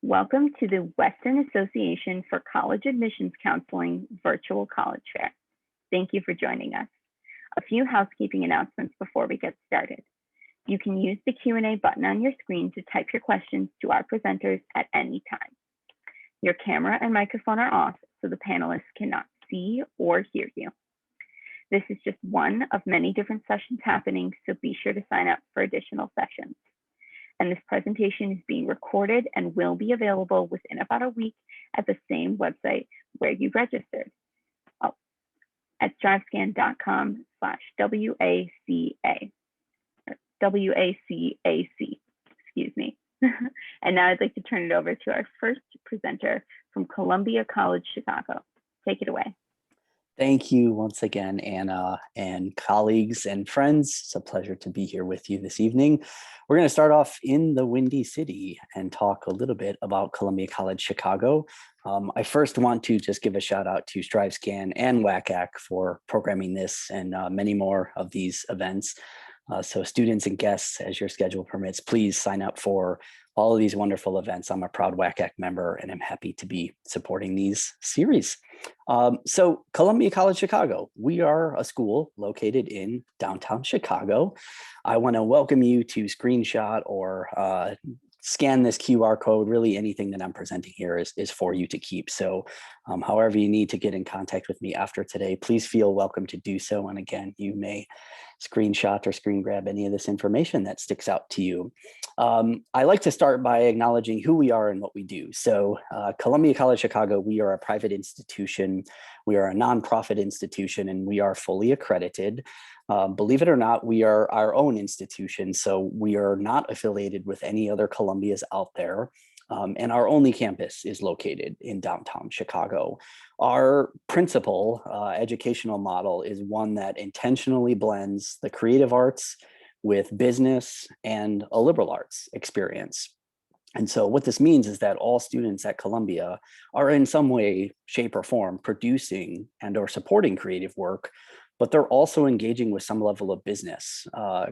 Welcome to the Western Association for College Admissions Counseling Virtual College Fair. Thank you for joining us. A few housekeeping announcements before we get started. You can use the Q&A button on your screen to type your questions to our presenters at any time. Your camera and microphone are off, so the panelists cannot see or hear you. This is just one of many different sessions happening, so be sure to sign up for additional sessions. And this presentation is being recorded and will be available within about a week at the same website where you registered, at strivescan.com/WACA, WACAC, excuse me. And now I'd like to turn it over to our first presenter from Columbia College Chicago. Take it away. Thank you once again, Anna, and colleagues and friends. It's a pleasure to be here with you this evening. We're going to start off in the Windy City and talk a little bit about Columbia College Chicago. I first want to just give a shout out to StriveScan and WACAC for programming this and many more of these events. So students and guests, as your schedule permits, please sign up for all of these wonderful events. I'm a proud WACAC member and I'm happy to be supporting these series. So Columbia College Chicago, we are a school located in downtown Chicago. I want to welcome you to screenshot or scan this QR code. Really anything that I'm presenting here is for you to keep. So however you need to get in contact with me after today, please feel welcome to do so. And again, you may screenshot or screen grab any of this information that sticks out to you. I like to start by acknowledging who we are and what we do. So Columbia College Chicago, we are a private institution. We are a nonprofit institution and we are fully accredited. Believe it or not, we are our own institution. So we are not affiliated with any other Columbias out there. And our only campus is located in downtown Chicago. Our principal educational model is one that intentionally blends the creative arts with business and a liberal arts experience. And so what this means is that all students at Columbia are in some way, shape, or form producing and or supporting creative work, but they're also engaging with some level of business,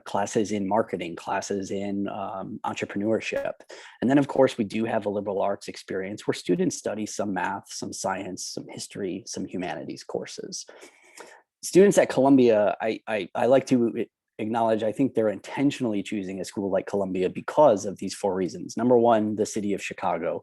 classes in marketing, classes in entrepreneurship. And then of course, we do have a liberal arts experience where students study some math, some science, some history, some humanities courses. Students at Columbia, I like to acknowledge, I think they're intentionally choosing a school like Columbia because of these four reasons. Number one, the city of Chicago.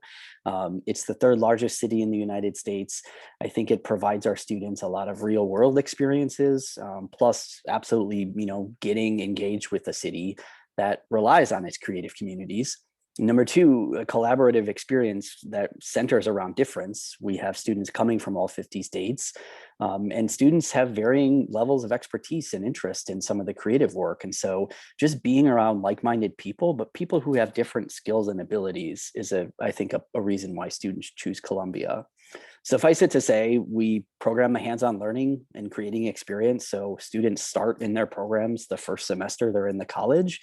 It's the third largest city in the United States. I think it provides our students a lot of real world experiences, plus absolutely, getting engaged with a city that relies on its creative communities. Number two, a collaborative experience that centers around difference. We have students coming from all 50 states, and students have varying levels of expertise and interest in some of the creative work. And so just being around like-minded people, but people who have different skills and abilities is, I think, a reason why students choose Columbia. Suffice it to say, we program a hands-on learning and creating experience. So students start in their programs the first semester they're in the college,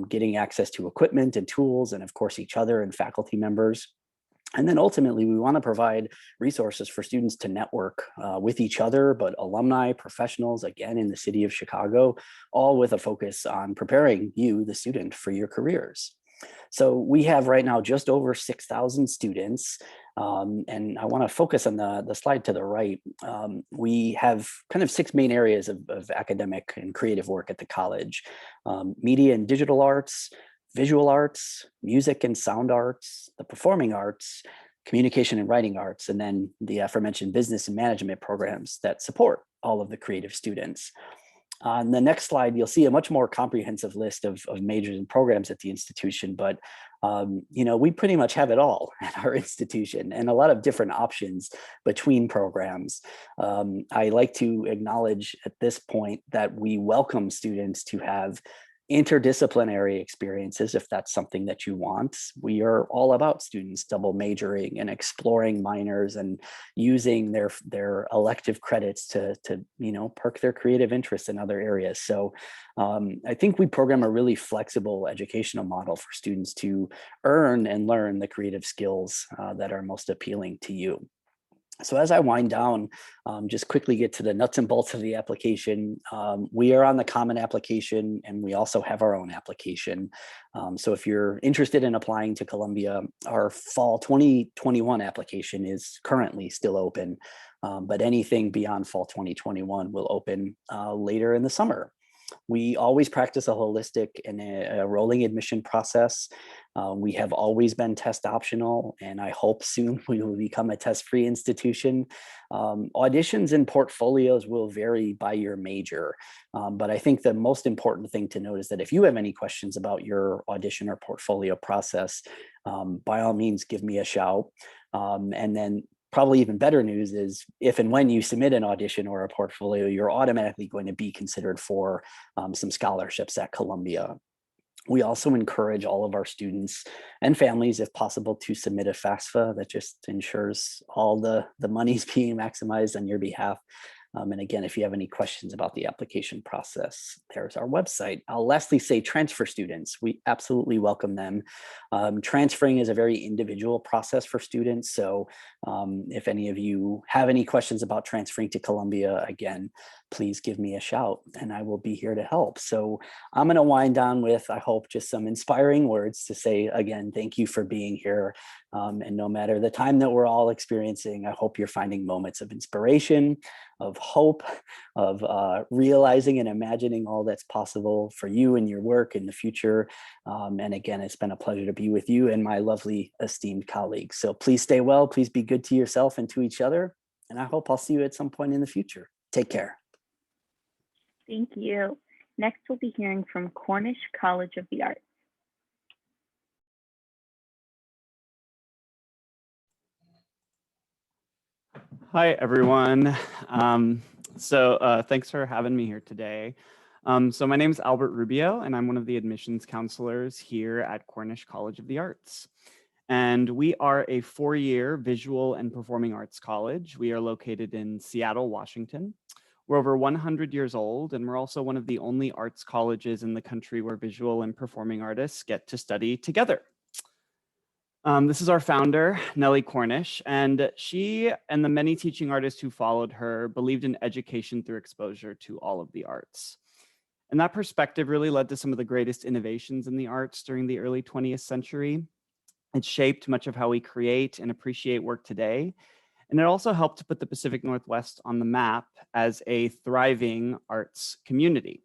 getting access to equipment and tools, and of course, each other and faculty members. And then ultimately, we want to provide resources for students to network with each other, but alumni, professionals, again, in the city of Chicago, all with a focus on preparing you, the student, for your careers. So we have right now just over 6,000 students. And I want to focus on the slide to the right. We have kind of six main areas of academic and creative work at the college: media and digital arts, visual arts, music and sound arts, the performing arts, communication and writing arts, and then the aforementioned business and management programs that support all of the creative students. On the next slide, you'll see a much more comprehensive list of majors and programs at the institution, but we pretty much have it all at our institution and a lot of different options between programs. I like to acknowledge at this point that we welcome students to have interdisciplinary experiences if that's something that you want. We are all about students double majoring and exploring minors and using their elective credits to perk their creative interests in other areas. So I think we program a really flexible educational model for students to earn and learn the creative skills that are most appealing to you. So as I wind down, just quickly get to the nuts and bolts of the application. We are on the common application, and we also have our own application. So if you're interested in applying to Columbia, our fall 2021 application is currently still open, but anything beyond fall 2021 will open later in the summer. We always practice a holistic and a rolling admission process. We have always been test optional, and I hope soon we will become a test-free institution. Auditions and portfolios will vary by your major, but I think the most important thing to note is that if you have any questions about your audition or portfolio process, by all means, give me a shout. And then probably even better news is if and when you submit an audition or a portfolio, you're automatically going to be considered for some scholarships at Columbia. We also encourage all of our students and families, if possible, to submit a FAFSA. That just ensures all the money's being maximized on your behalf. And again, if you have any questions about the application process, there's our website. I'll lastly say transfer students, we absolutely welcome them. Transferring is a very individual process for students. So if any of you have any questions about transferring to Columbia, again, please give me a shout and I will be here to help. So I'm going to wind down with, I hope, just some inspiring words to say, again, thank you for being here. And no matter the time that we're all experiencing, I hope you're finding moments of inspiration, of hope, of realizing and imagining all that's possible for you and your work in the future. And again, it's been a pleasure to be with you and my lovely esteemed colleagues. So please stay well, please be good to yourself and to each other. And I hope I'll see you at some point in the future. Take care. Thank you. Next, we'll be hearing from Cornish College of the Arts. Hi, everyone. Thanks for having me here today. So my name is Albert Rubio, and I'm one of the admissions counselors here at Cornish College of the Arts. And we are a 4-year visual and performing arts college. We are located in Seattle, Washington. We're over 100 years old, and we're also one of the only arts colleges in the country where visual and performing artists get to study together. This is our founder, Nellie Cornish, and she and the many teaching artists who followed her believed in education through exposure to all of the arts. And that perspective really led to some of the greatest innovations in the arts during the early 20th century. It shaped much of how we create and appreciate work today. And it also helped to put the Pacific Northwest on the map as a thriving arts community.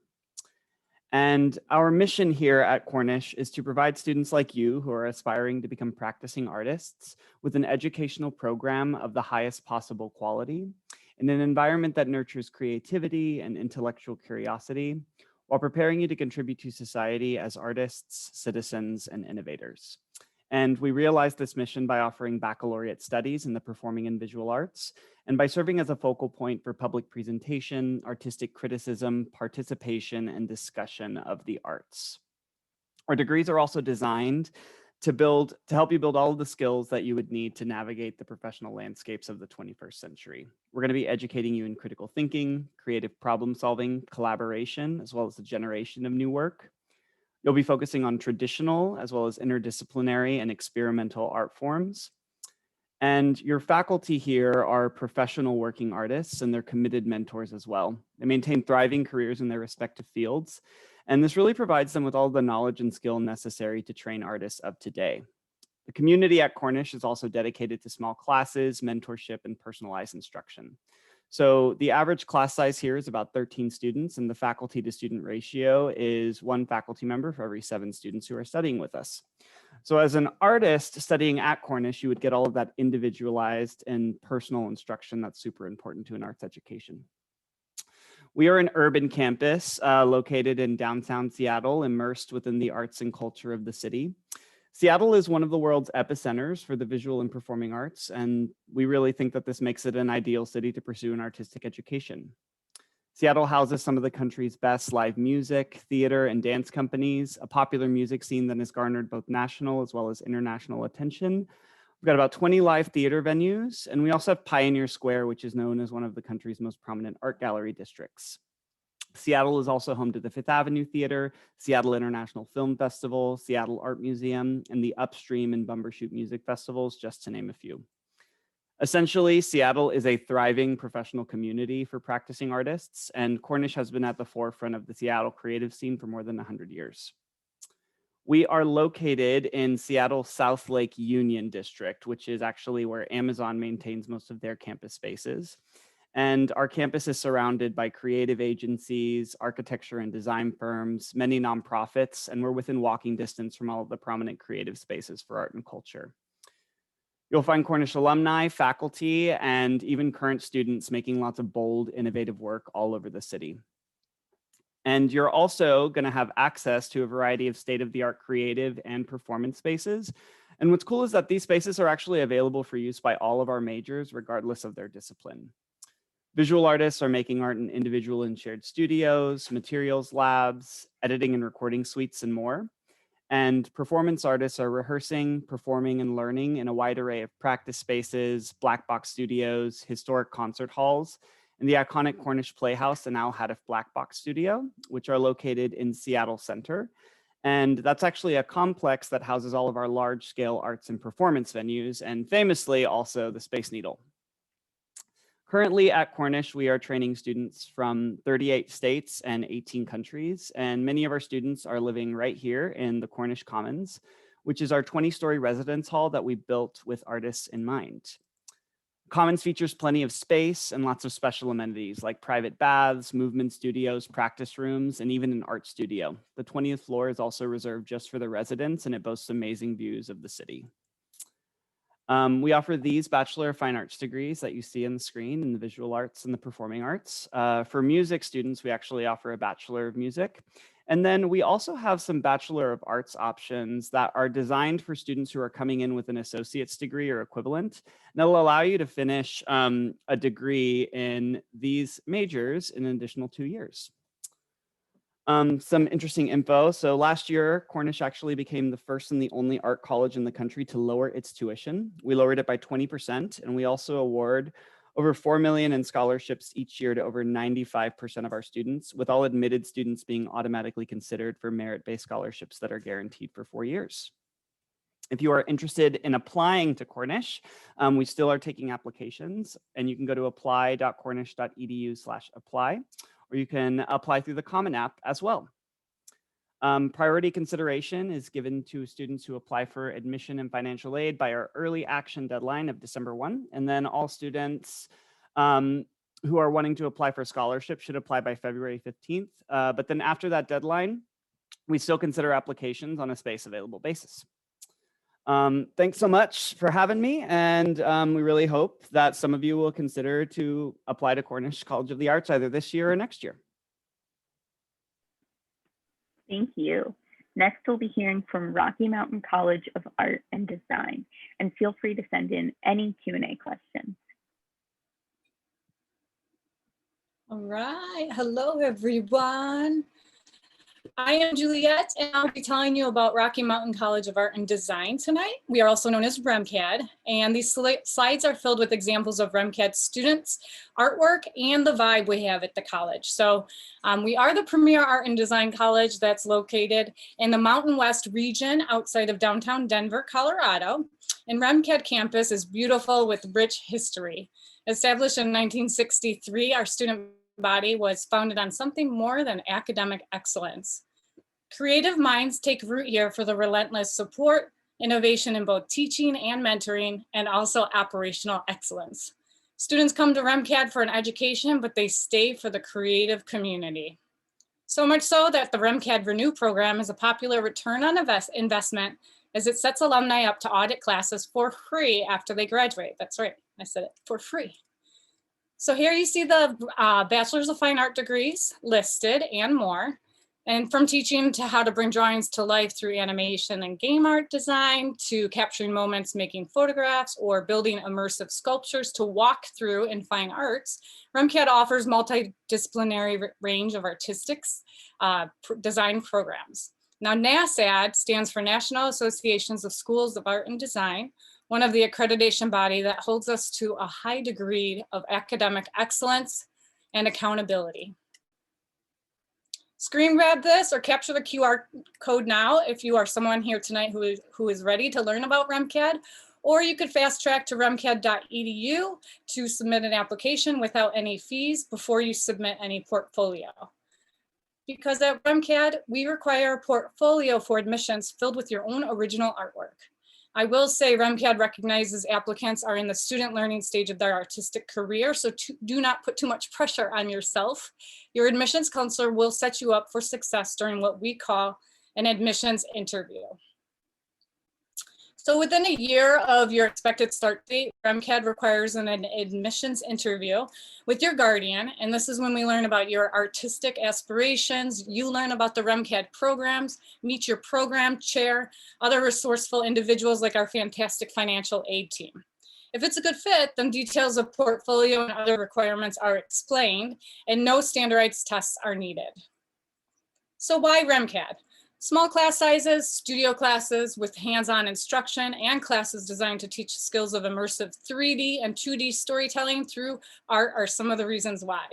And our mission here at Cornish is to provide students like you who are aspiring to become practicing artists with an educational program of the highest possible quality in an environment that nurtures creativity and intellectual curiosity while preparing you to contribute to society as artists, citizens, and innovators. And we realize this mission by offering baccalaureate studies in the performing and visual arts, and by serving as a focal point for public presentation, artistic criticism, participation, and discussion of the arts. Our degrees are also designed to help you build all of the skills that you would need to navigate the professional landscapes of the 21st century. We're going to be educating you in critical thinking, creative problem solving, collaboration, as well as the generation of new work. You'll be focusing on traditional as well as interdisciplinary and experimental art forms. And your faculty here are professional working artists and they're committed mentors as well. They maintain thriving careers in their respective fields. And this really provides them with all the knowledge and skill necessary to train artists of today. The community at Cornish is also dedicated to small classes, mentorship, and personalized instruction. So the average class size here is about 13 students, and the faculty to student ratio is 1 faculty member for every 7 students who are studying with us. So as an artist studying at Cornish, you would get all of that individualized and personal instruction that's super important to an arts education. We are an urban campus located in downtown Seattle, immersed within the arts and culture of the city. Seattle is one of the world's epicenters for the visual and performing arts, and we really think that this makes it an ideal city to pursue an artistic education. Seattle houses some of the country's best live music, theater, and dance companies, a popular music scene that has garnered both national as well as international attention. We've got about 20 live theater venues, and we also have Pioneer Square, which is known as one of the country's most prominent art gallery districts. Seattle is also home to the Fifth Avenue Theater, Seattle International Film Festival, Seattle Art Museum, and the Upstream and Bumbershoot Music Festivals, just to name a few. Essentially, Seattle is a thriving professional community for practicing artists, and Cornish has been at the forefront of the Seattle creative scene for more than 100 years. We are located in Seattle's South Lake Union District, which is actually where Amazon maintains most of their campus spaces. And our campus is surrounded by creative agencies, architecture and design firms, many nonprofits, and we're within walking distance from all of the prominent creative spaces for art and culture. You'll find Cornish alumni, faculty, and even current students making lots of bold, innovative work all over the city. And you're also going to have access to a variety of state-of-the-art creative and performance spaces. And what's cool is that these spaces are actually available for use by all of our majors, regardless of their discipline. Visual artists are making art in individual and shared studios, materials labs, editing and recording suites, and more. And performance artists are rehearsing, performing, and learning in a wide array of practice spaces, black box studios, historic concert halls, and the iconic Cornish Playhouse and Al Haddif Black Box Studio, which are located in Seattle Center. And that's actually a complex that houses all of our large-scale arts and performance venues, and famously also the Space Needle. Currently at Cornish, we are training students from 38 states and 18 countries, and many of our students are living right here in the Cornish Commons, which is our 20-story residence hall that we built with artists in mind. Commons features plenty of space and lots of special amenities like private baths, movement studios, practice rooms, and even an art studio. The 20th floor is also reserved just for the residents, and it boasts amazing views of the city. We offer these Bachelor of Fine Arts degrees that you see on the screen in the visual arts and the performing arts. For music students, we actually offer a Bachelor of Music. And then we also have some Bachelor of Arts options that are designed for students who are coming in with an associate's degree or equivalent. And it'll allow you to finish a degree in these majors in an additional 2 years. Some interesting info. So last year, Cornish actually became the first and the only art college in the country to lower its tuition. We lowered it by 20%, and we also award over $4 million in scholarships each year to over 95% of our students, with all admitted students being automatically considered for merit-based scholarships that are guaranteed for 4 years. If you are interested in applying to Cornish, we still are taking applications, and you can go to apply.cornish.edu/apply. Or you can apply through the Common App as well. Priority consideration is given to students who apply for admission and financial aid by our early action deadline of December 1. And then all students who are wanting to apply for scholarship should apply by February 15th. But then after that deadline, we still consider applications on a space available basis. Thanks so much for having me, and we really hope that some of you will consider to apply to Cornish College of the Arts either this year or next year. Thank you. Next, we'll be hearing from Rocky Mountain College of Art and Design, and feel free to send in any Q&A questions. All right, hello everyone. I am Juliet, and I'll be telling you about Rocky Mountain College of Art and Design tonight. We are also known as REMCAD, and these slides are filled with examples of REMCAD students, artwork, and the vibe we have at the college. So we are the premier art and design college that's located in the Mountain West region outside of downtown Denver, Colorado. And REMCAD campus is beautiful with rich history. Established in 1963, our student body was founded on something more than academic excellence. Creative minds take root here for the relentless support, innovation in both teaching and mentoring, and also operational excellence. Students come to REMCAD for an education, but they stay for the creative community. So much so that the REMCAD Renew program is a popular return on investment, as it sets alumni up to audit classes for free after they graduate. That's right, I said it, for free. So here you see the Bachelor's of Fine Art degrees listed and more. And from teaching to how to bring drawings to life through animation and game art design, to capturing moments, making photographs, or building immersive sculptures to walk through in fine arts, REMCAD offers multidisciplinary range of artistic design programs. Now NASAD stands for National Associations of Schools of Art and Design, one of the accreditation body that holds us to a high degree of academic excellence and accountability. Screen grab this or capture the QR code now if you are someone here tonight who is ready to learn about REMCAD, or you could fast track to remcad.edu to submit an application without any fees before you submit any portfolio. Because at RemCAD, we require a portfolio for admissions filled with your own original artwork. I will say RemCAD recognizes applicants are in the student learning stage of their artistic career, so do not put too much pressure on yourself. Your admissions counselor will set you up for success during what we call an admissions interview. So within a year of your expected start date, RemCAD requires an admissions interview with your guardian. And this is when we learn about your artistic aspirations. You learn about the RemCAD programs, meet your program chair, other resourceful individuals like our fantastic financial aid team. If it's a good fit, then details of portfolio and other requirements are explained and no standardized tests are needed. So why RemCAD? Small class sizes, studio classes with hands-on instruction, and classes designed to teach skills of immersive 3D and 2D storytelling through art are some of the reasons why.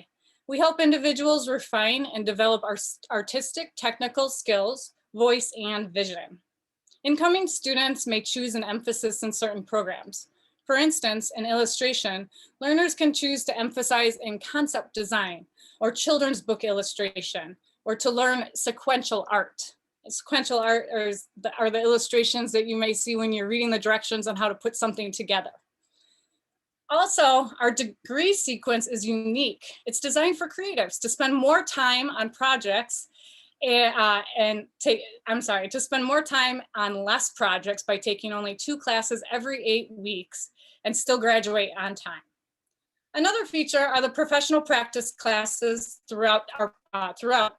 We help individuals refine and develop our artistic, technical skills, voice, and vision. Incoming students may choose an emphasis in certain programs. For instance, in illustration, learners can choose to emphasize in concept design, or children's book illustration, or to learn sequential art. Sequential art are the illustrations that you may see when you're reading the directions on how to put something together. Also, our degree sequence is unique. It's designed for creatives to spend more time on projects to spend more time on less projects by taking only 2 classes every 8 weeks and still graduate on time. Another feature are the professional practice classes throughout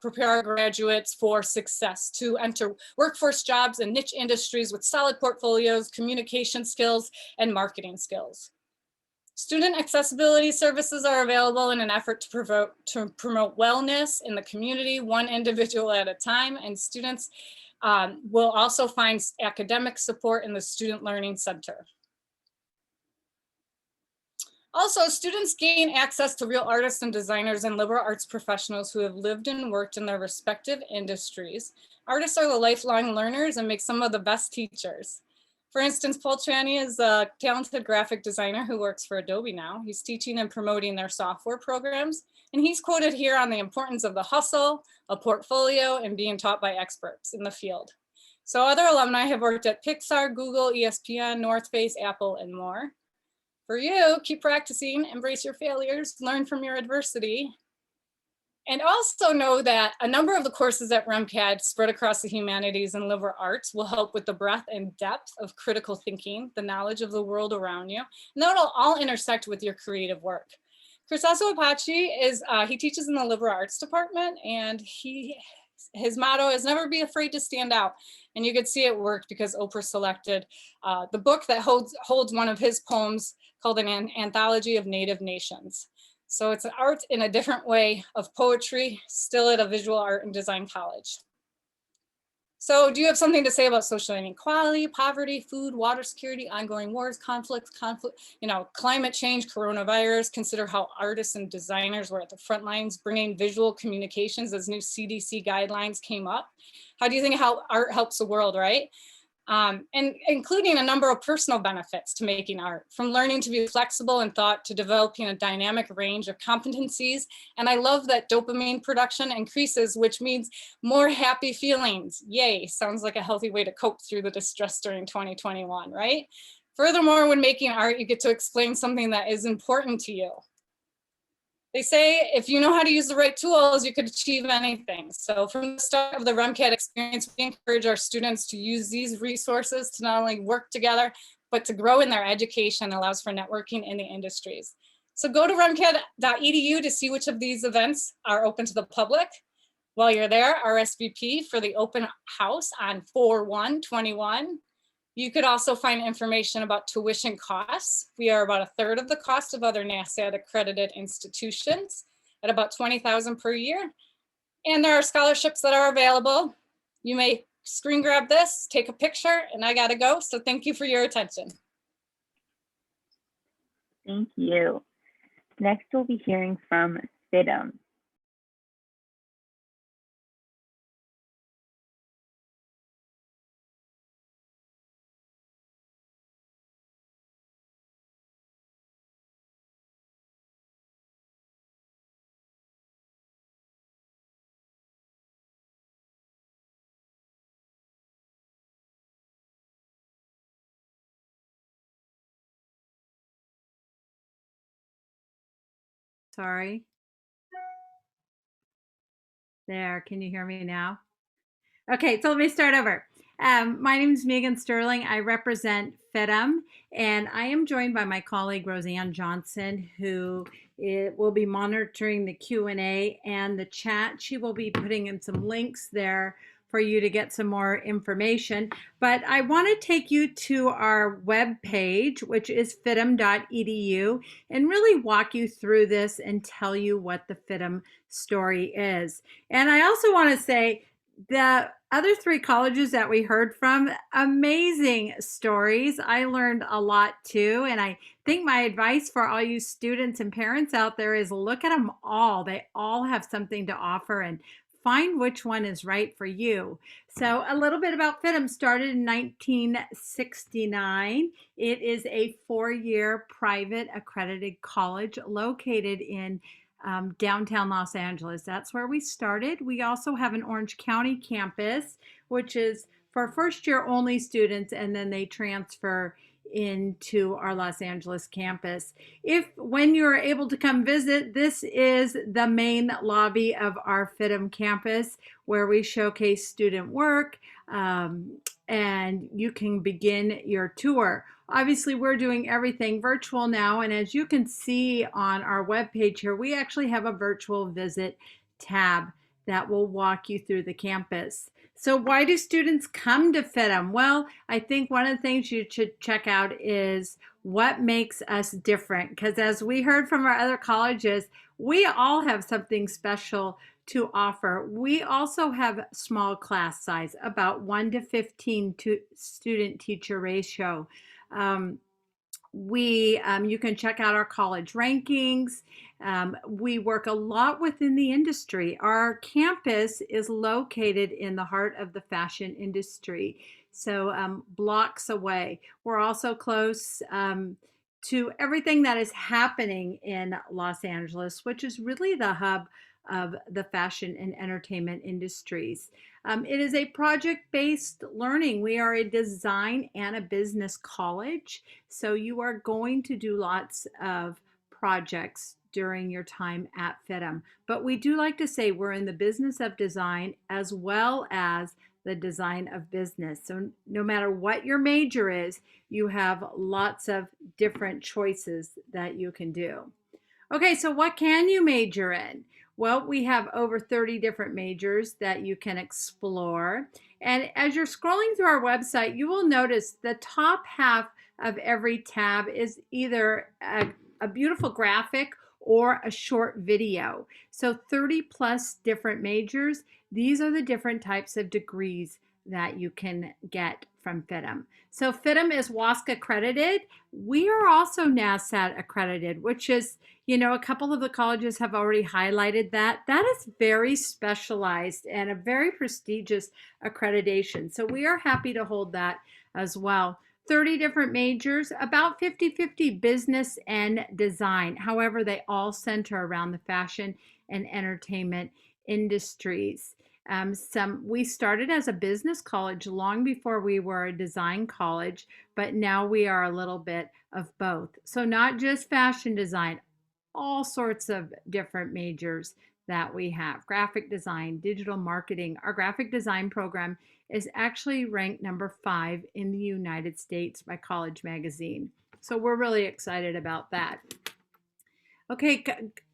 prepare our graduates for success to enter workforce jobs and niche industries with solid portfolios, communication skills, and marketing skills. Student accessibility services are available in an effort to promote wellness in the community, one individual at a time, and students will also find academic support in the Student Learning Center. Also, students gain access to real artists and designers and liberal arts professionals who have lived and worked in their respective industries. Artists are the lifelong learners and make some of the best teachers. For instance, Paul Tranny is a talented graphic designer who works for Adobe now. He's teaching and promoting their software programs, and he's quoted here on the importance of the hustle, a portfolio, and being taught by experts in the field. So other alumni have worked at Pixar, Google, ESPN, North Face, Apple, and more. For you, keep practicing, embrace your failures, learn from your adversity, and also know that a number of the courses at RemCAD spread across the humanities and liberal arts will help with the breadth and depth of critical thinking, the knowledge of the world around you, and that'll all intersect with your creative work. Crisaso Apache he teaches in the liberal arts department, and his motto is never be afraid to stand out. And you could see it worked because Oprah selected the book that holds one of his poems called an anthology of Native Nations. So it's an art in a different way of poetry, still at a visual art and design college. So do you have something to say about social inequality, poverty, food, water security, ongoing wars, conflict, climate change, coronavirus? Consider how artists and designers were at the front lines bringing visual communications as new CDC guidelines came up. How do you think how art helps the world, right? And including a number of personal benefits to making art, from learning to be flexible in thought to developing a dynamic range of competencies. And I love that dopamine production increases, which means more happy feelings. Yay, sounds like a healthy way to cope through the distress during 2021, right? Furthermore, when making art, you get to explain something that is important to you. They say if you know how to use the right tools, you could achieve anything. So from the start of the RemCAD experience, we encourage our students to use these resources to not only work together, but to grow in their education, allows for networking in the industries. So go to remcad.edu to see which of these events are open to the public. While you're there, RSVP for the open house on 4/1/21. You could also find information about tuition costs. We are about 1/3 of the cost of other NASAD accredited institutions at about $20,000 per year. And there are scholarships that are available. You may screen grab this, take a picture, and I gotta go. So thank you for your attention. Thank you. Next, we'll be hearing from Fitm. Sorry. There, can you hear me now? Okay, so let me start over. My name is Megan Sterling. I represent FIDM, and I am joined by my colleague Roseanne Johnson, who will be monitoring the Q&A and the chat. She will be putting in some links there for you to get some more information. But I want to take you to our web page, which is fitm.edu, and really walk you through this and tell you what the FIDM story is. And I also want to say, the other three colleges that we heard from, amazing stories. I learned a lot too. And I think my advice for all you students and parents out there is look at them all. They all have something to offer, and find which one is right for you. So a little bit about FIDM. Started in 1969. It is a 4-year private accredited college located in downtown Los Angeles. That's where we started. We also have an Orange County campus, which is for first year only students, and then they transfer into our Los Angeles campus. When you're able to come visit, this is the main lobby of our FIDM campus, where we showcase student work, and you can begin your tour. Obviously, we're doing everything virtual now, and as you can see on our webpage here, we actually have a virtual visit tab that will walk you through the campus. So why do students come to FIDM? Well, I think one of the things you should check out is what makes us different, because as we heard from our other colleges, we all have something special to offer. We also have small class size, about 1 to 15 student teacher ratio. You can check out our college rankings. We work a lot within the industry. Our campus is located in the heart of the fashion industry, so blocks away. We're also close to everything that is happening in Los Angeles, which is really the hub of the fashion and entertainment industries. It is a project-based learning. We are a design and a business college, so you are going to do lots of projects during your time at FIDM. But we do like to say we're in the business of design as well as the design of business. So no matter what your major is, you have lots of different choices that you can do. Okay, so what can you major in? Well, we have over 30 different majors that you can explore. And as you're scrolling through our website, you will notice the top half of every tab is either a beautiful graphic or a short video. So 30 plus different majors. These are the different types of degrees that you can get from FIDM. So FIDM is WASC accredited. We are also NASSAT accredited, which is, a couple of the colleges have already highlighted that. That is very specialized and a very prestigious accreditation. So we are happy to hold that as well. 30 different majors, about 50-50 business and design. However, they all center around the fashion and entertainment industries. We started as a business college long before we were a design college, but now we are a little bit of both. So not just fashion design, all sorts of different majors that we have. Graphic design, digital marketing. Our graphic design program is actually ranked number 5 in the United States by College Magazine. So we're really excited about that. Okay,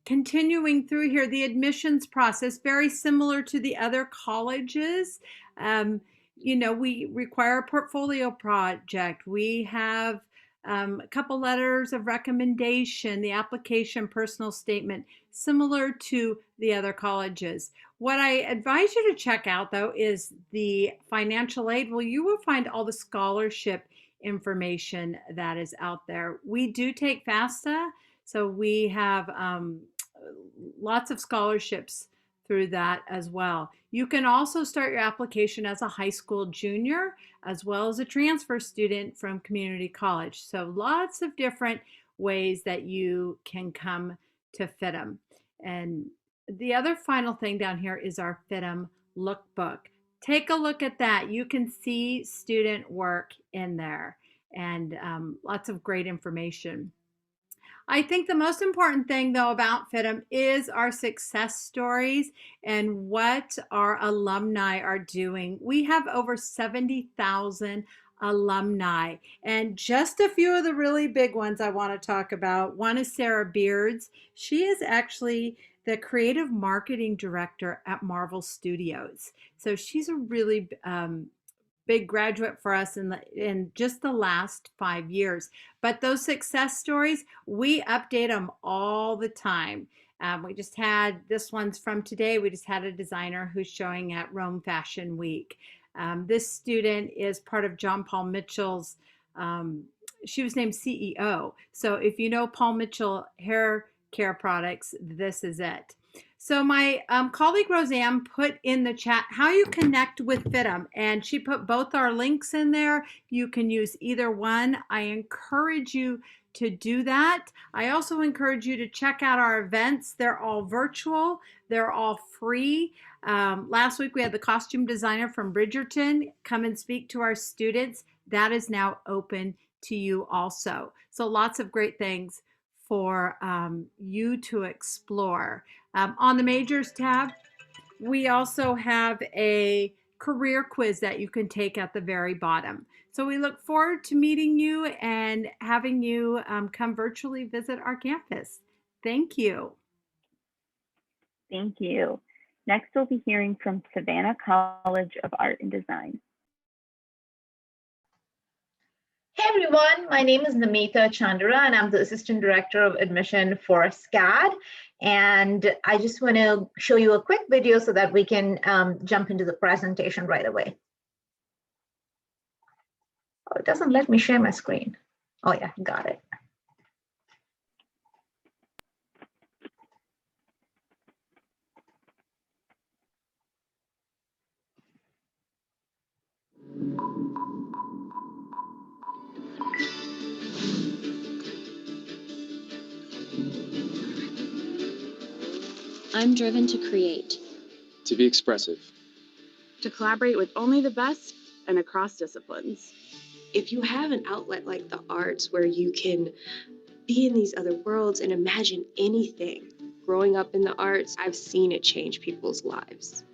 continuing through here, the admissions process, very similar to the other colleges. We require a portfolio project. We have a couple letters of recommendation, the application, personal statement, similar to the other colleges. What I advise you to check out, though, is the financial aid. Well, you will find all the scholarship information that is out there. We do take FAFSA, so we have lots of scholarships through that as well. You can also start your application as a high school junior, as well as a transfer student from community college. So lots of different ways that you can come to FIDM. And the other final thing down here is our Fitm Lookbook. Take a look at that. You can see student work in there and lots of great information. I think the most important thing, though, about FIDM is our success stories and what our alumni are doing. We have over 70,000 alumni, and just a few of the really big ones I want to talk about. One is Sarah Beards. She is actually the creative marketing director at Marvel Studios. So she's a really big graduate for us in just the last 5 years. But those success stories, we update them all the time. We just had, this one's from today, we just had a designer who's showing at Rome Fashion Week. This student is part of John Paul Mitchell's, she was named CEO. So if you know Paul Mitchell hair care products, this is it. So my colleague Roseanne put in the chat how you connect with FIDM, and she put both our links in there. You can use either one. I encourage you to do that. I also encourage you to check out our events. They're all virtual. They're all free. Last week we had the costume designer from Bridgerton come and speak to our students. That is now open to you also. So lots of great things for you to explore. On the majors tab, we also have a career quiz that you can take at the very bottom. So we look forward to meeting you and having you come virtually visit our campus. Thank you. Thank you. Next, we'll be hearing from Savannah College of Art and Design. Hey everyone, my name is Namita Chandra and I'm the Assistant Director of Admission for SCAD. And I just want to show you a quick video so that we can jump into the presentation right away. Oh, it doesn't let me share my screen. Oh yeah, got it. I'm driven to create. To be expressive. To collaborate with only the best and across disciplines. If you have an outlet like the arts where you can be in these other worlds and imagine anything, growing up in the arts, I've seen it change people's lives.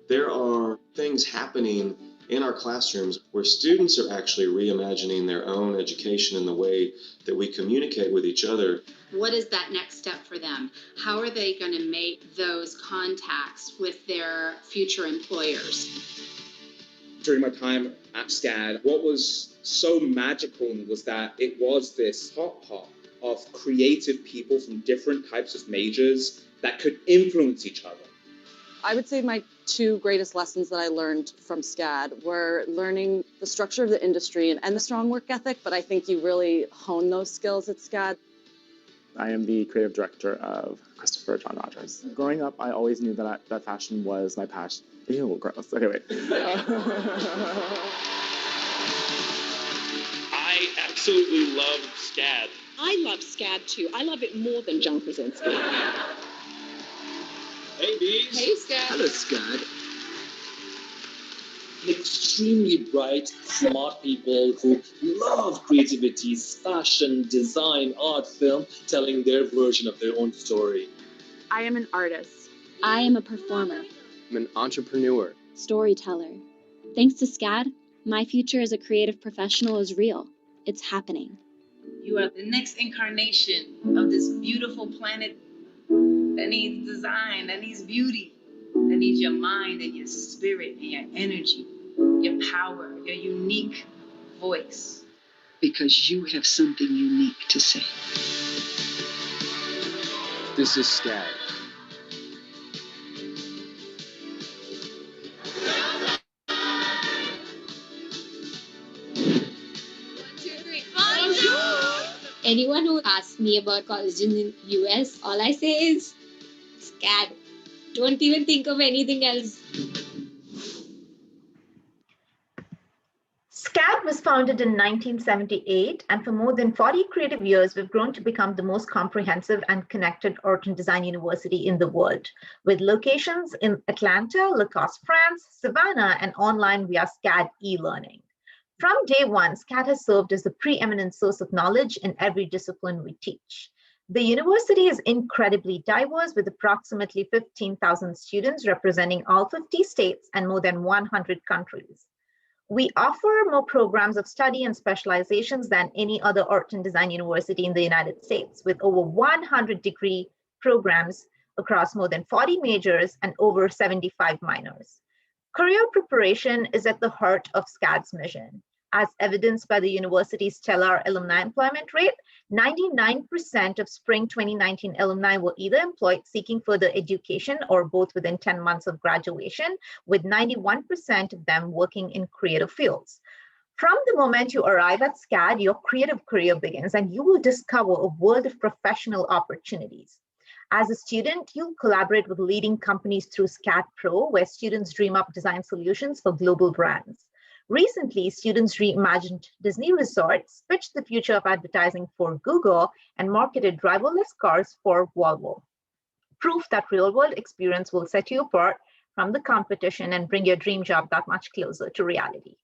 There are things happening in our classrooms where students are actually reimagining their own education in the way that we communicate with each other. What is that next step for them? How are they going to make those contacts with their future employers? During my time at SCAD, what was so magical was that it was this hot pot of creative people from different types of majors that could influence each other. I would say my two greatest lessons that I learned from SCAD were learning the structure of the industry and the strong work ethic, but I think you really hone those skills at SCAD. I am the creative director of Christopher John Rogers. Growing up, I always knew that fashion was my passion. Ew, gross. Okay, wait. I absolutely love SCAD. I love SCAD too. I love it more than John Krasinski. Hey, Bees. Hey, SCAD. Hello, SCAD. Extremely bright, smart people who love creativity, fashion, design, art, film, telling their version of their own story. I am an artist. I am a performer. I'm an entrepreneur. Storyteller. Thanks to SCAD, my future as a creative professional is real. It's happening. You are the next incarnation of this beautiful planet that needs design, that needs beauty, that needs your mind and your spirit and your energy, your power, your unique voice. Because you have something unique to say. This is SCAD. Anyone who asks me about colleges in US, all I say is SCAD. Don't even think of anything else. SCAD was founded in 1978, and for more than 40 creative years, we've grown to become the most comprehensive and connected art and design university in the world, with locations in Atlanta, Lacoste, France, Savannah, and online via SCAD e-learning. From day one, SCAD has served as the preeminent source of knowledge in every discipline we teach. The university is incredibly diverse with approximately 15,000 students representing all 50 states and more than 100 countries. We offer more programs of study and specializations than any other art and design university in the United States, with over 100 degree programs across more than 40 majors and over 75 minors. Career preparation is at the heart of SCAD's mission. As evidenced by the university's stellar alumni employment rate, 99% of spring 2019 alumni were either employed seeking further education or both within 10 months of graduation, with 91% of them working in creative fields. From the moment you arrive at SCAD, your creative career begins and you will discover a world of professional opportunities. As a student, you'll collaborate with leading companies through SCAD Pro, where students dream up design solutions for global brands. Recently, students reimagined Disney resorts, pitched the future of advertising for Google, and marketed driverless cars for Volvo. Proof that real-world experience will set you apart from the competition and bring your dream job that much closer to reality.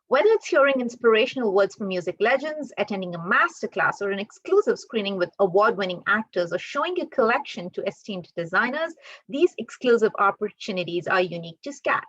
Whether it's hearing inspirational words from music legends, attending a masterclass, or an exclusive screening with award-winning actors, or showing your collection to esteemed designers, these exclusive opportunities are unique to SCAD.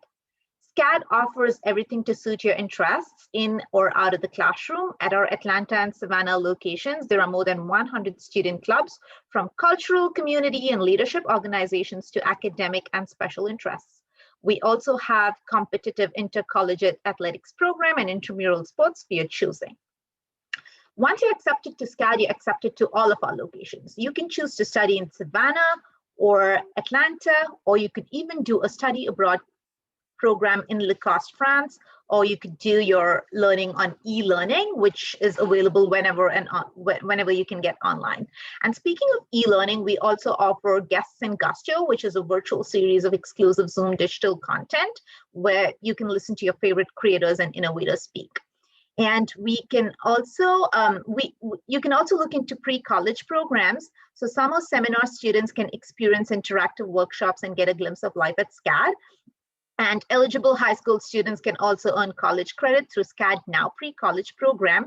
SCAD offers everything to suit your interests in or out of the classroom. At our Atlanta and Savannah locations, there are more than 100 student clubs, from cultural, community, and leadership organizations to academic and special interests. We also have competitive intercollegiate athletics program and intramural sports for your choosing. Once you're accepted to SCAD, you're accepted to all of our locations. You can choose to study in Savannah or Atlanta, or you could even do a study abroad program in Lacoste, France, or you could do your learning on e-learning, which is available whenever you can get online. And speaking of e-learning, we also offer Guests in Gusto, which is a virtual series of exclusive Zoom digital content where you can listen to your favorite creators and innovators speak. And we can also, you can also look into pre-college programs. So summer seminar students can experience interactive workshops and get a glimpse of life at SCAD. And eligible high school students can also earn college credit through SCAD Now pre-college program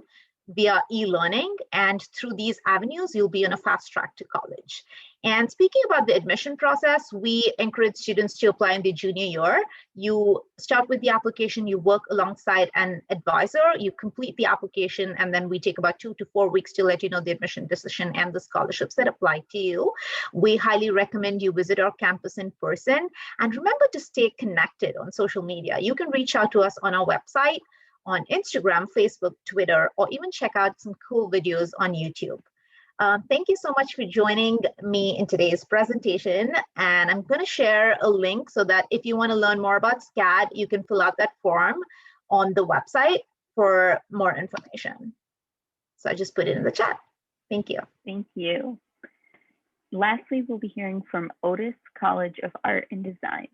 via e-learning. And through these avenues, you'll be on a fast track to college. And speaking about the admission process, we encourage students to apply in their junior year. You start with the application, you work alongside an advisor, you complete the application, and then we take about 2 to 4 weeks to let you know the admission decision and the scholarships that apply to you. We highly recommend you visit our campus in person. And remember to stay connected on social media. You can reach out to us on our website, on Instagram, Facebook, Twitter, or even check out some cool videos on YouTube. Thank you so much for joining me in today's presentation. And I'm going to share a link so that if you want to learn more about SCAD, you can fill out that form on the website for more information. So I just put it in the chat. Thank you. Thank you. Lastly, we'll be hearing from Otis College of Art and Design.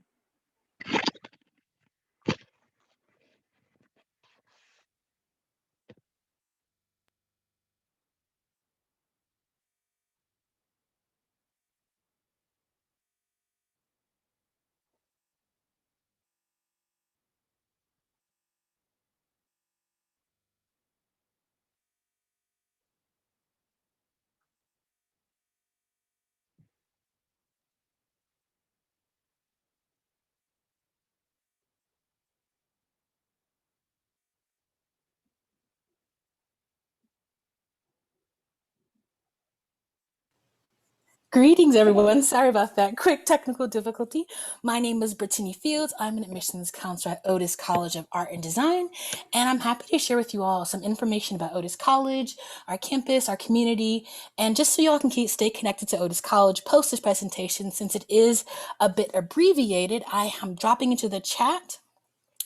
Greetings, everyone. Sorry about that quick technical difficulty. My name is Brittany Fields. I'm an admissions counselor at Otis College of Art and Design, and I'm happy to share with you all some information about Otis College, our campus, our community, and just so you all can stay connected to Otis College post this presentation, since it is a bit abbreviated, I am dropping into the chat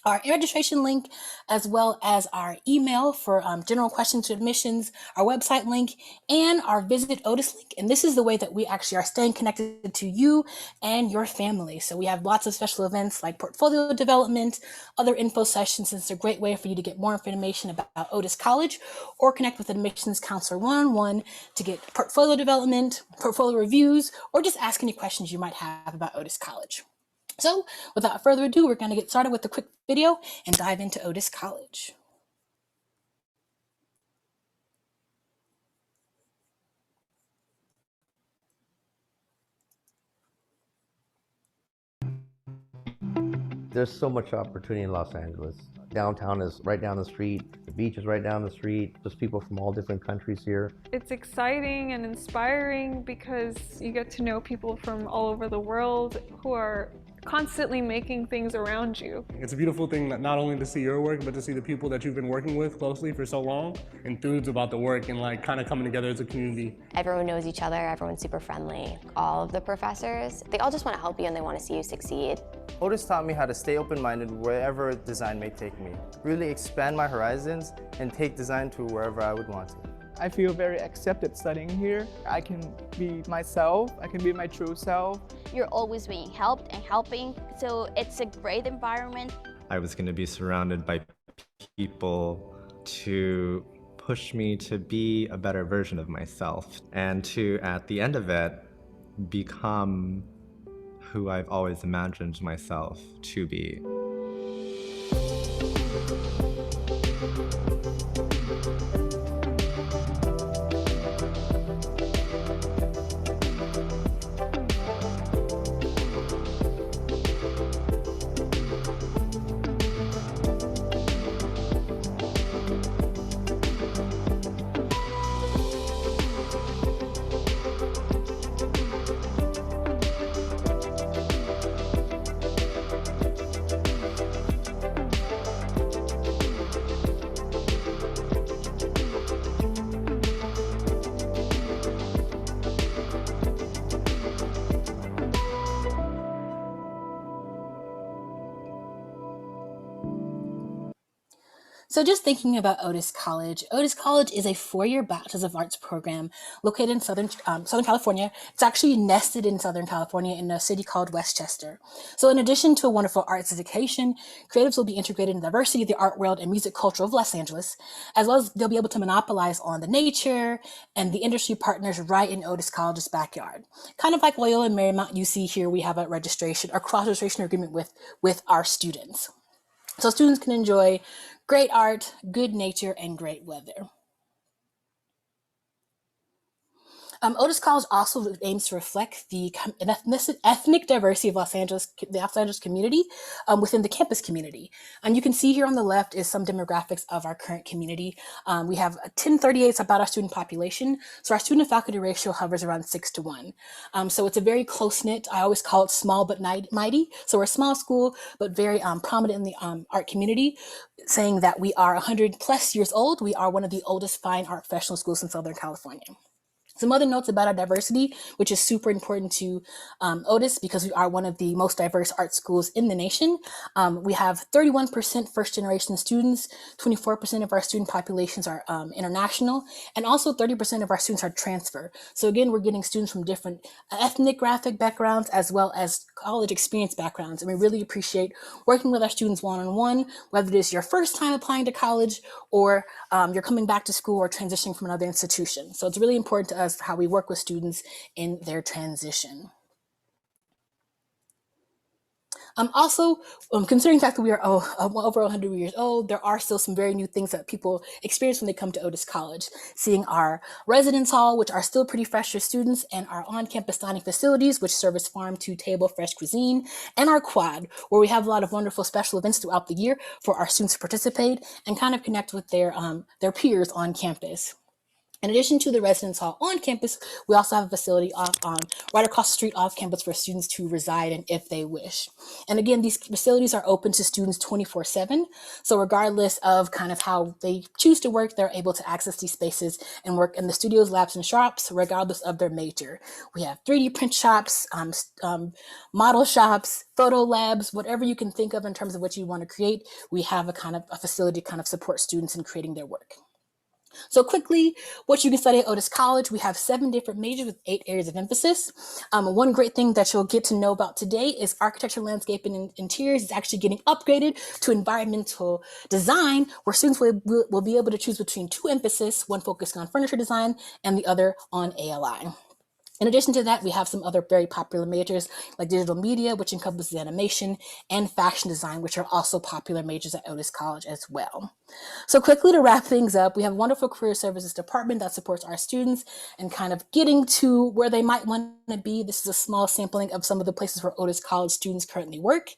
our registration link, as well as our email for general questions to admissions, our website link, and our Visit Otis link. And this is the way that we actually are staying connected to you and your family. So we have lots of special events like portfolio development, other info sessions. It's a great way for you to get more information about Otis College or connect with admissions counselor one-on-one to get portfolio development, portfolio reviews, or just ask any questions you might have about Otis College. So without further ado, we're going to get started with a quick video and dive into Otis College. There's so much opportunity in Los Angeles. Downtown is right down the street, the beach is right down the street. There's people from all different countries here. It's exciting and inspiring because you get to know people from all over the world who are constantly making things around you. It's a beautiful thing not only to see your work, but to see the people that you've been working with closely for so long, enthused about the work and like kind of coming together as a community. Everyone knows each other, everyone's super friendly. All of the professors, they all just want to help you and they want to see you succeed. Otis taught me how to stay open-minded wherever design may take me, really expand my horizons and take design to wherever I would want to. I feel very accepted studying here. I can be myself, I can be my true self. You're always being helped and helping, so it's a great environment. I was going to be surrounded by people to push me to be a better version of myself and to, at the end of it, become who I've always imagined myself to be. So just thinking about Otis College is a 4-year Bachelor's of Arts program located in Southern California. It's actually nested in Southern California in a city called Westchester. So in addition to a wonderful arts education, creatives will be integrated in the diversity of the art world and music culture of Los Angeles, as well as they'll be able to monopolize on the nature and the industry partners right in Otis College's backyard. Kind of like Loyola and Marymount, you see here we have a registration or cross-registration agreement with our students. So students can enjoy great art, good nature, and great weather. Otis College also aims to reflect the ethnic diversity of the Los Angeles community within the campus community. And you can see here on the left is some demographics of our current community. We have 1038 is about our student population. So our student faculty ratio hovers around 6:1. So it's a very close-knit, I always call it small but mighty. So we're a small school, but very prominent in the art community, saying that we are 100 plus years old. We are one of the oldest fine art professional schools in Southern California. Some other notes about our diversity, which is super important to Otis because we are one of the most diverse art schools in the nation. We have 31% first-generation students, 24% of our student populations are international, and also 30% of our students are transfer. So again, we're getting students from different ethnographic backgrounds as well as college experience backgrounds, and we really appreciate working with our students one-on-one, whether it is your first time applying to college or you're coming back to school or transitioning from another institution. So it's really important to us how we work with students in their transition. Also, considering the fact that we are over 100 years old, there are still some very new things that people experience when they come to Otis College. Seeing our residence hall, which are still pretty fresh for students, and our on-campus dining facilities, which serve as farm-to-table fresh cuisine, and our quad, where we have a lot of wonderful special events throughout the year for our students to participate and kind of connect with their peers on campus. In addition to the residence hall on campus, we also have a facility right across the street off campus for students to reside in if they wish. And again, these facilities are open to students 24/7. So regardless of kind of how they choose to work, they're able to access these spaces and work in the studios, labs, and shops, regardless of their major. We have 3D print shops, model shops, photo labs, whatever you can think of in terms of what you want to create. We have a facility to kind of support students in creating their work. So quickly, what you can study at Otis College, we have 7 different majors with 8 areas of emphasis. One great thing that you'll get to know about today is architecture, landscape, and interiors is actually getting upgraded to environmental design, where students will be able to choose between 2 emphases, one focused on furniture design and the other on ALI. In addition to that, we have some other very popular majors like digital media, which encompasses animation, and fashion design, which are also popular majors at Otis College as well. So quickly to wrap things up, we have a wonderful career services department that supports our students and kind of getting to where they might want to be. This is a small sampling of some of the places where Otis College students currently work.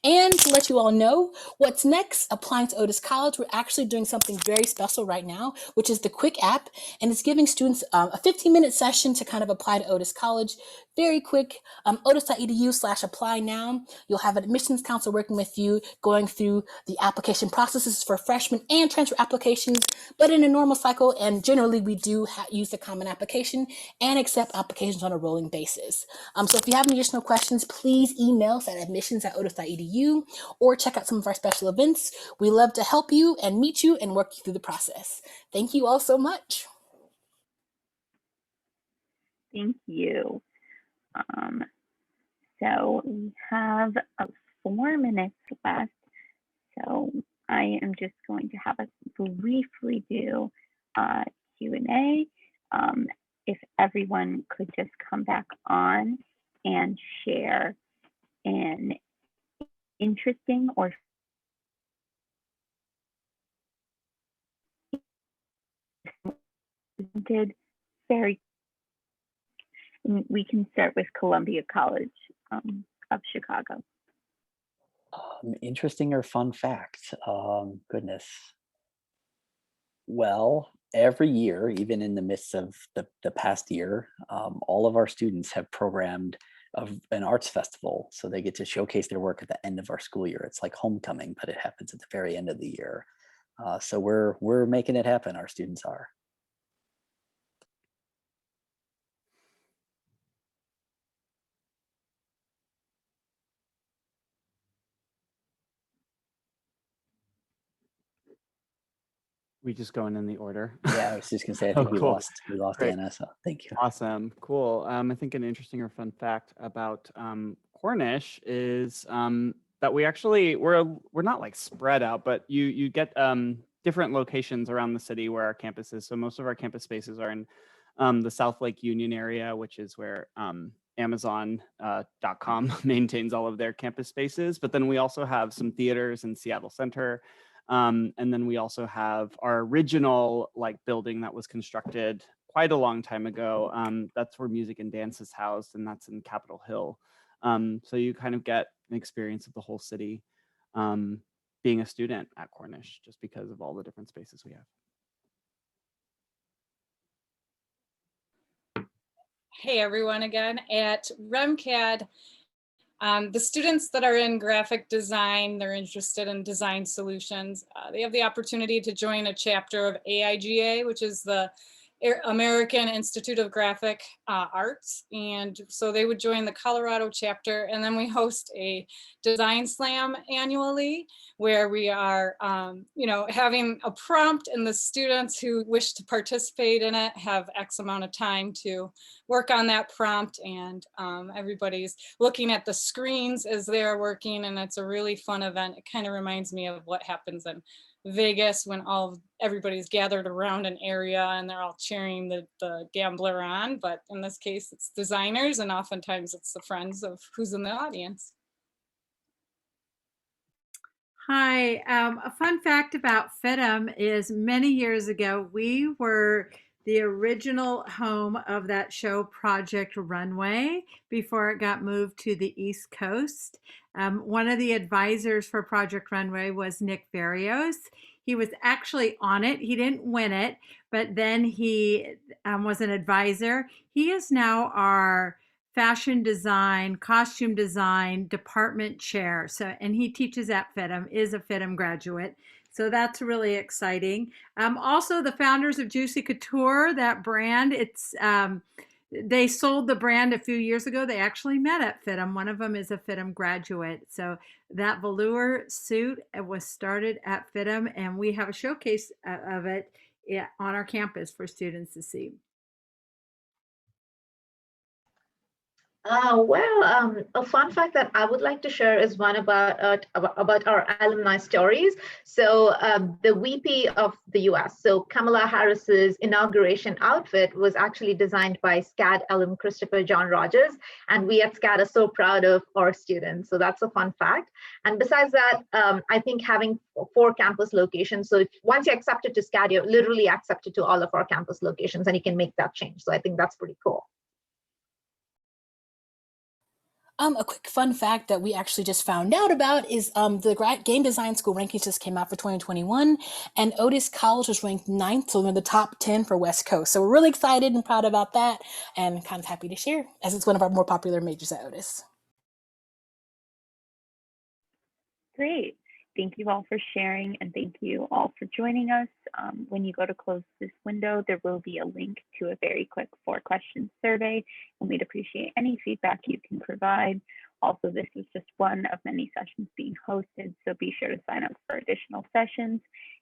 And to let you all know what's next, applying to Otis College, we're actually doing something very special right now, which is the Quick app. And it's giving students a 15-minute session to kind of apply to Otis College. Very quick, otis.edu/apply now. You'll have an admissions counselor working with you, going through the application processes for freshmen and transfer applications, but in a normal cycle. And generally, we do use the common application and accept applications on a rolling basis. So if you have any additional questions, please email us at admissions@otis.edu or check out some of our special events. We love to help you and meet you and work you through the process. Thank you all so much. Thank you. So we have 4 minutes left. So I am just going to have us briefly do Q&A. If everyone could just come back on and share an interesting or very, we can start with Columbia College of Chicago. Interesting or fun fact? Goodness. Well, every year, even in the midst of the past year, all of our students have programmed an arts festival. So they get to showcase their work at the end of our school year. It's like homecoming, but it happens at the very end of the year. So we're making it happen. Our students are. We just going in the order? Yeah, I was just gonna say, I think we lost Great. Anna, so thank you. Awesome, cool. I think an interesting or fun fact about Cornish is that we actually, we're not like spread out, but you get different locations around the city where our campus is. So most of our campus spaces are in the South Lake Union area, which is where Amazon.com maintains all of their campus spaces. But then we also have some theaters in Seattle Center. And then we also have our original like building that was constructed quite a long time ago. That's where Music and Dance is housed, and that's in Capitol Hill. So you kind of get an experience of the whole city being a student at Cornish, just because of all the different spaces we have. Hey everyone, again at REMCAD. The students that are in graphic design, they're interested in design solutions. They have the opportunity to join a chapter of AIGA, which is the American Institute of Graphic Arts. And so they would join the Colorado chapter, and then we host a design slam annually where we are, having a prompt, and the students who wish to participate in it have X amount of time to work on that prompt, and everybody's looking at the screens as they're working, and it's a really fun event. It kind of reminds me of what happens in Vegas when everybody's gathered around an area and they're all cheering the gambler on, but in this case it's designers, and oftentimes it's the friends of who's in the audience. Hi, a fun fact about FIDM is many years ago we were the original home of that show Project Runway before it got moved to the East Coast. One of the advisors for Project Runway was Nick Barrios. He was actually on it. He didn't win it, but then he was an advisor. He is now our fashion design, costume design department chair. So, and he teaches at FIDM, is a FIDM graduate. So that's really exciting. Also, the founders of Juicy Couture, that brand, they sold the brand a few years ago. They actually met at FIDM. One of them is a FIDM graduate. So that velour suit was started at FIDM, and we have a showcase of it on our campus for students to see. A fun fact that I would like to share is one about our alumni stories. So the VP of the US, so Kamala Harris's inauguration outfit was actually designed by SCAD alum Christopher John Rogers. And we at SCAD are so proud of our students. So that's a fun fact. And besides that, I think having 4 campus locations. So once you're accepted to SCAD, you're literally accepted to all of our campus locations and you can make that change. So I think that's pretty cool. A quick fun fact that we actually just found out about is the game design school rankings just came out for 2021, and Otis College was ranked 9th, so we're in the top 10 for West Coast. So we're really excited and proud about that, and kind of happy to share, as it's one of our more popular majors at Otis. Great. Thank you all for sharing, and thank you all for joining us. When you go to close this window, there will be a link to a very quick 4-question survey, and we'd appreciate any feedback you can provide. Also, this is just one of many sessions being hosted, so be sure to sign up for additional sessions.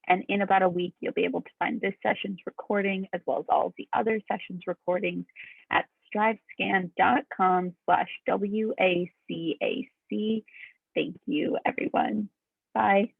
And in about a week, you'll be able to find this session's recording as well as all of the other sessions recordings at strivescan.com/WACAC. Thank you, everyone. Bye.